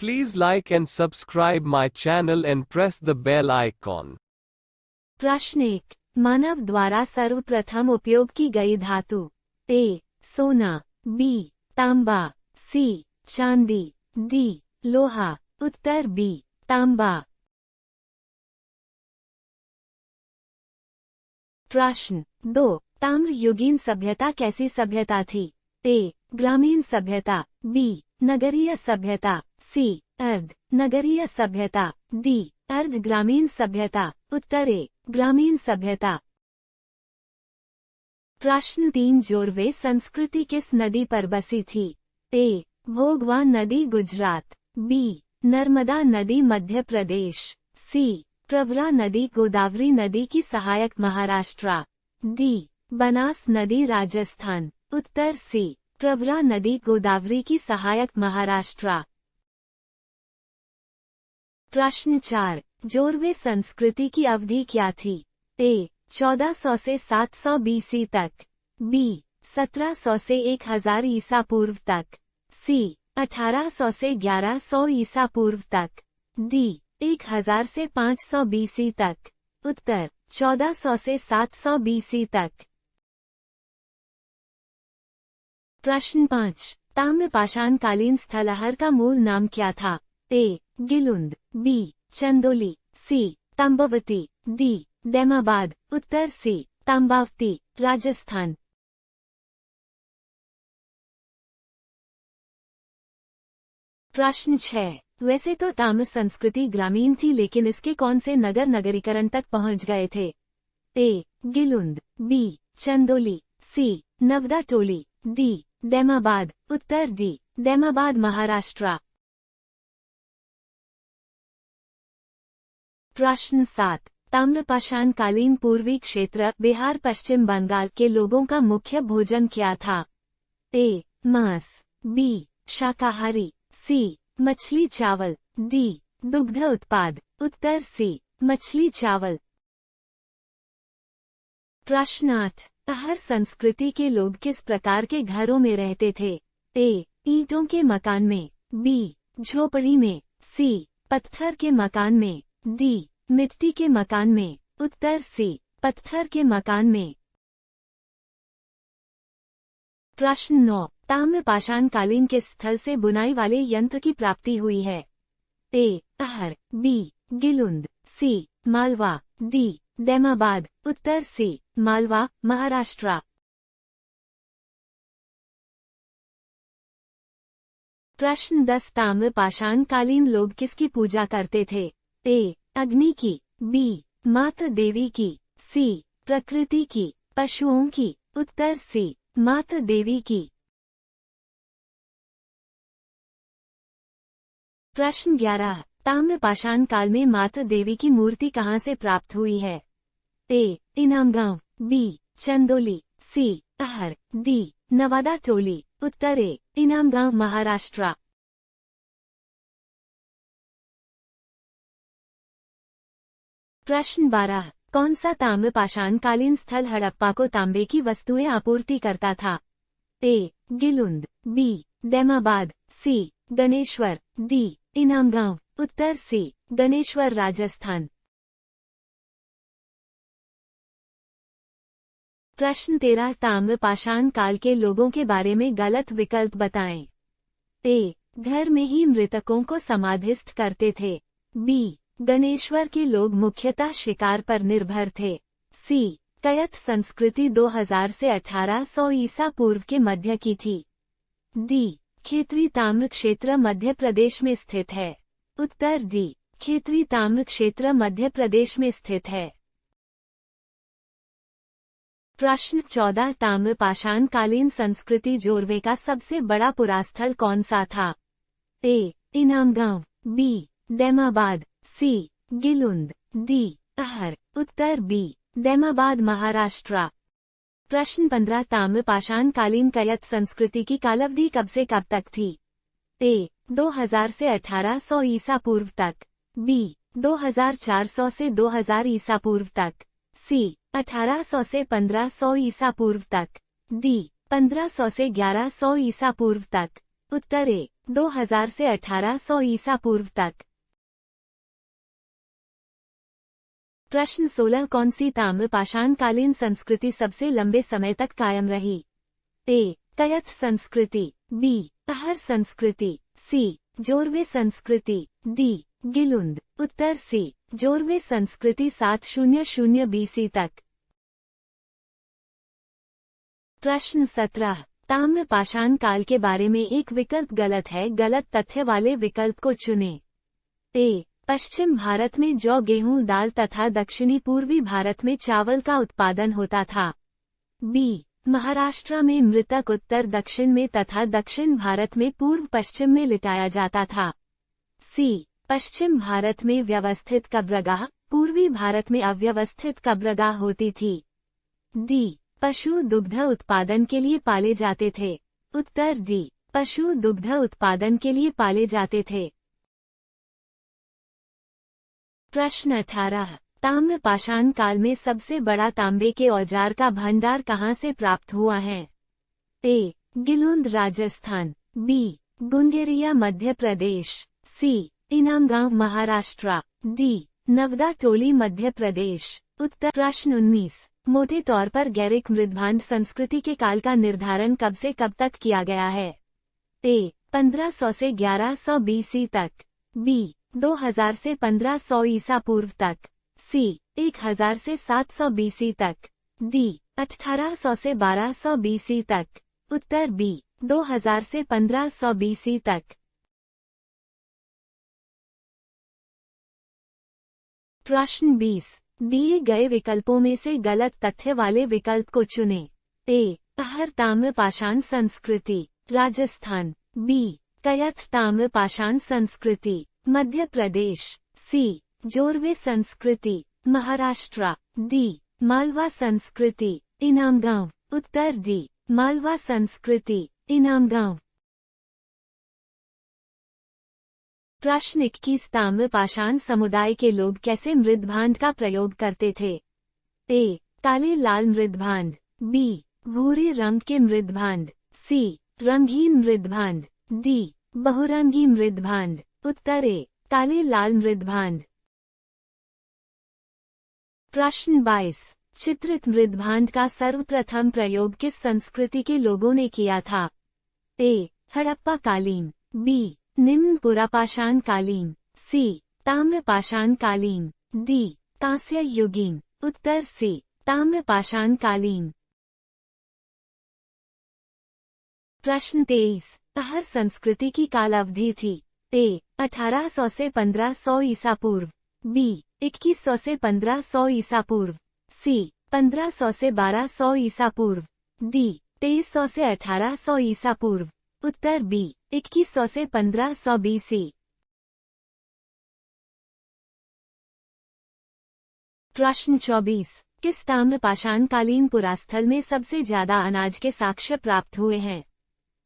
Please like and subscribe my channel and press the bell icon. प्रश्न 1। मानव द्वारा सर्वप्रथम उपयोग की गई धातु। ए सोना, बी तांबा, सी चांदी, डी लोहा। उत्तर बी तांबा। प्रश्न 2। ताम्रयुगीन सभ्यता कैसी सभ्यता थी? ए ग्रामीण सभ्यता, बी नगरीय सभ्यता, सी अर्ध नगरीय सभ्यता, डी अर्ध ग्रामीण सभ्यता। उत्तर ए ग्रामीण सभ्यता। प्रश्न 3। जोरवे संस्कृति किस नदी पर बसी थी? ए भोगवा नदी गुजरात, बी नर्मदा नदी मध्य प्रदेश, सी प्रवरा नदी गोदावरी नदी की सहायक महाराष्ट्र, डी बनास नदी राजस्थान। उत्तर सी प्रवरा नदी गोदावरी की सहायक महाराष्ट्र। प्रश्न 4। जोरवे संस्कृति की अवधि क्या थी? ए 1400 से 700 बीसी तक, बी 1700 से 1000 ईसा पूर्व तक, सी 1800 से 1100 ईसा पूर्व तक, डी 1000 से 500 बीसी तक। उत्तर 1400 से 700 बीसी तक। प्रश्न 5। ताम्रपाषाण कालीन स्थलहर का मूल नाम क्या था? ए गिलुंद, बी चंदोली, सी तांबवती, डी दैमाबाद। उत्तर सी तांबावती राजस्थान। प्रश्न 6। वैसे तो ताम्र संस्कृति ग्रामीण थी, लेकिन इसके कौन से नगर नगरीकरण तक पहुंच गए थे? ए गिलुंद, बी चंदोली, सी नवदा टोली, डी दैमाबाद। उत्तर डी दैमाबाद महाराष्ट्र। प्रश्न 7। ताम्रपाषाण कालीन पूर्वी क्षेत्र बिहार पश्चिम बंगाल के लोगों का मुख्य भोजन क्या था? ए मांस, बी शाकाहारी, सी मछली चावल, डी दुग्ध उत्पाद। उत्तर सी मछली चावल। प्रश्न 8। अहर संस्कृति के लोग किस प्रकार के घरों में रहते थे? ए ईंटों के मकान में, बी झोपड़ी में, सी पत्थर के मकान में, डी मिट्टी के मकान में। उत्तर सी पत्थर के मकान में। प्रश्न 9। ताम्रपाषाण कालीन के स्थल से बुनाई वाले यंत्र की प्राप्ति हुई है? ए अहर, बी गिलुंद, सी मालवा, डी दैमाबाद। उत्तर सी मालवा महाराष्ट्र। प्रश्न 10। ताम्रपाषाण कालीन लोग किसकी पूजा करते थे? ए अग्नि की, बी माता देवी की, सी प्रकृति की, पशुओं की। उत्तर सी माता देवी की। प्रश्न 11। ताम्रपाषाण काल में माता देवी की मूर्ति कहाँ से प्राप्त हुई है? ए इनामगांव, बी चंदोली, सी अहर, डी नवादा टोली। उत्तर ए इनामगांव महाराष्ट्र। प्रश्न 12। कौन सा ताम्रपाषाण कालीन स्थल हड़प्पा को तांबे की वस्तुएं आपूर्ति करता था? ए गिलुंद, बी दैमाबाद, सी गणेश्वर, डी इनामगांव। उत्तर सी गणेश्वर राजस्थान। प्रश्न 13। ताम्रपाषाण काल के लोगों के बारे में गलत विकल्प बताएं। ए घर में ही मृतकों को समाधिस्थ करते थे, बी गणेश्वर के लोग मुख्यतः शिकार पर निर्भर थे, सी कयथ संस्कृति 2000 से 1800 ईसा पूर्व के मध्य की थी, डी खेतरी ताम्र क्षेत्र मध्य प्रदेश में स्थित है। उत्तर डी खेतरी ताम्र क्षेत्र मध्य प्रदेश में स्थित है। प्रश्न 14। ताम्रपाषाण कालीन संस्कृति जोरवे का सबसे बड़ा पुरास्थल कौन सा था? ए इनामगांव, बी दैमाबाद, सी गिलुंद, डी अहर। उत्तर बी दैमाबाद महाराष्ट्र। प्रश्न 15। ताम्रपाषाण कालीन कयथ संस्कृति की कालावधि कब से कब तक थी? ए 2000 से 1800 ईसा पूर्व तक, बी 2400 से 2000 ईसा पूर्व तक, सी 1800 से 1500 ईसा पूर्व तक, डी 1500 से 1100 ईसा पूर्व तक। उत्तर ए 2000 से 1800 ईसा पूर्व तक। प्रश्न 16 कौन सी ताम्र पाषाणकालीन संस्कृति सबसे लंबे समय तक कायम रही? ए कयथ संस्कृति, बी अहर संस्कृति, सी जोरवे संस्कृति, डी गिलुंद। उत्तर सी जोरवे संस्कृति 700 बीसी तक। प्रश्न 17 ताम्र पाषाण काल के बारे में एक विकल्प गलत है, गलत तथ्य वाले विकल्प को चुनें। ए पश्चिम भारत में जौ, गेहूं, दाल तथा दक्षिणी पूर्वी भारत में चावल का उत्पादन होता था। बी महाराष्ट्र में मृतक उत्तर दक्षिण में तथा दक्षिण भारत में पूर्व पश्चिम में लिटाया जाता था। सी पश्चिम भारत में व्यवस्थित कब्रगाह, पूर्वी भारत में अव्यवस्थित कब्रगाह होती थी। डी पशु दुग्ध उत्पादन के लिए पाले जाते थे। उत्तर डी पशु दुग्ध उत्पादन के लिए पाले जाते थे। प्रश्न 18 ताम्र पाषाण काल में सबसे बड़ा तांबे के औजार का भंडार कहाँ से प्राप्त हुआ है? ए गिलुंद राजस्थान, बी गुंगेरिया मध्य प्रदेश, सी इनामगांव महाराष्ट्र, डी नवदा टोली मध्य प्रदेश। उत्तर प्रश्न 19 मोटे तौर पर गैरिक मृदभांड संस्कृति के काल का निर्धारण कब से कब तक किया गया है? ए 1500 से 1100 बीसी तक, बी 2000 से 1500 ईसा पूर्व तक, सी 1000 से 700 बीसी तक, डी 1800 से 1200 बीसी तक। उत्तर बी 2000 से 1500 बीसी तक। प्रश्न 20 दिए गए विकल्पों में से गलत तथ्य वाले विकल्प को चुनें। ए अहर ताम्र पाषाण संस्कृति राजस्थान, बी कयथ ताम्र पाषाण संस्कृति मध्य प्रदेश, सी जोरवे संस्कृति महाराष्ट्र, डी मालवा संस्कृति इनामगांव। उत्तर डी मालवा संस्कृति इनामगांव। प्रश्न 21 ताम्र पाषाण समुदाय के लोग कैसे मृदभांड का प्रयोग करते थे? ए काले लाल मृदभांड, बी भूरे रंग के मृदभांड, सी रंगीन मृदभांड, डी बहुरंगी मृदभांड। उत्तर ए काले लाल मृदभांड। प्रश्न 22 चित्रित मृदभांड का सर्वप्रथम प्रयोग किस संस्कृति के लोगों ने किया था? ए हड़प्पा कालीन, बी निम्न पुरापाषाण कालीन, सी ताम्र पाषाण कालीन, डी कांस्य युगीन। उत्तर सी ताम्र पाषाण कालीन। प्रश्न 23 अहर संस्कृति की काल अवधि थी? ए 1800 से 1500 ईसा पूर्व, बी 2100 से 1500 ईसा पूर्व, सी 1500 से 1200 ईसा पूर्व, डी 2300 से 1800 ईसा पूर्व। उत्तर बी 2100 से 1500 बीसी। प्रश्न 24 किस ताम्र पाषाण कालीन पुरास्थल में सबसे ज्यादा अनाज के साक्ष्य प्राप्त हुए हैं?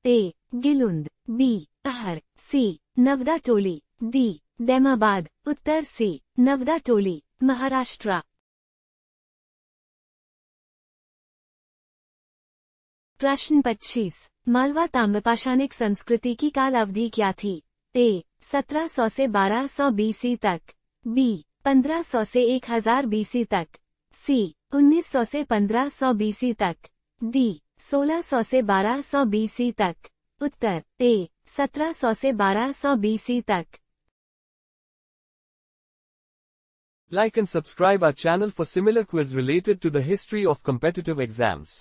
ए गिलुंद, बी अहर, सी नवदा टोली, डी दैमाबाद। उत्तर सी नवदा टोली महाराष्ट्र। प्रश्न 25 मालवा ताम्रपाषाणिक संस्कृति की काल अवधि क्या थी? ए 1700 से 1200 बीसी तक, बी 1500 से 1000 बीसी तक, सी 1900 से 1500 बीसी तक, डी 1600 से 1200 बीसी तक। उत्तर ए 1700 से 1200 बीसी तक। Like and subscribe our channel for similar quiz related to the history of competitive exams.